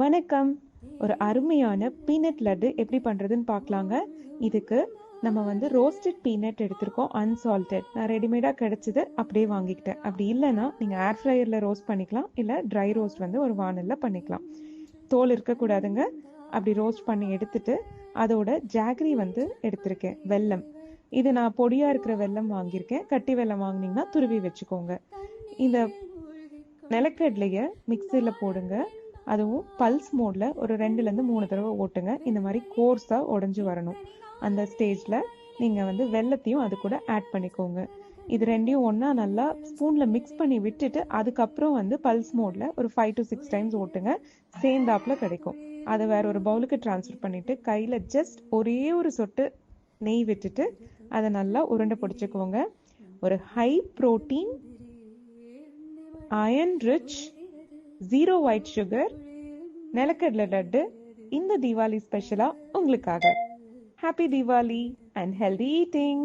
வணக்கம். ஒரு அருமையான பீனட் லட்டு எப்படி பண்ணுறதுன்னு பார்க்கலாங்க. இதுக்கு நம்ம ரோஸ்டட் பீனட் எடுத்திருக்கோம், அன்சால்டட். நான் ரெடிமேடாக கிடச்சிது, அப்படியே வாங்கிக்கிட்டேன். அப்படி இல்லைன்னா நீங்கள் ஏர் ஃப்ரையரில் ரோஸ்ட் பண்ணிக்கலாம், இல்லை ட்ரை ரோஸ்ட் ஒரு வானலில் பண்ணிக்கலாம். தோல் இருக்கக்கூடாதுங்க. அப்படி ரோஸ்ட் பண்ணி எடுத்துட்டு அதோட ஜாகரி எடுத்திருக்கேன், வெல்லம். இது நான் பொடியாக இருக்கிற வெல்லம் வாங்கியிருக்கேன். கட்டி வெல்லம் வாங்கினீங்கன்னா துருவி வச்சுக்கோங்க. இந்த நிலக்கடலையை மிக்சியில் போடுங்க. அதுவும் பல்ஸ் மோடில் ஒரு 2-3 தடவை ஓட்டுங்க. இந்த மாதிரி கோர்ஸாக உடஞ்சி வரணும். அந்த ஸ்டேஜில் நீங்கள் வெல்லத்தையும் அது கூட ஆட் பண்ணிக்கோங்க. இது ரெண்டையும் ஒன்றா நல்லா ஸ்பூனில் மிக்ஸ் பண்ணி விட்டுட்டு அதுக்கப்புறம் பல்ஸ் மோடில் ஒரு 5 to 6 டைம்ஸ் ஓட்டுங்க. சேர்ந்தாப்பில் கிடைக்கும். அதை வேற ஒரு பவுலுக்கு ட்ரான்ஸ்ஃபர் பண்ணிவிட்டு கையில் ஜஸ்ட் ஒரே ஒரு சொட்டு நெய் விட்டுட்டு அதை நல்லா உருண்டை பிடிச்சிக்கோங்க. ஒரு high protein, iron rich, 0 white sugar நிலக்கடலை லட்டு இந்த தீபாவளி ஸ்பெஷலா உங்களுக்காக. Happy Deepavali and healthy eating.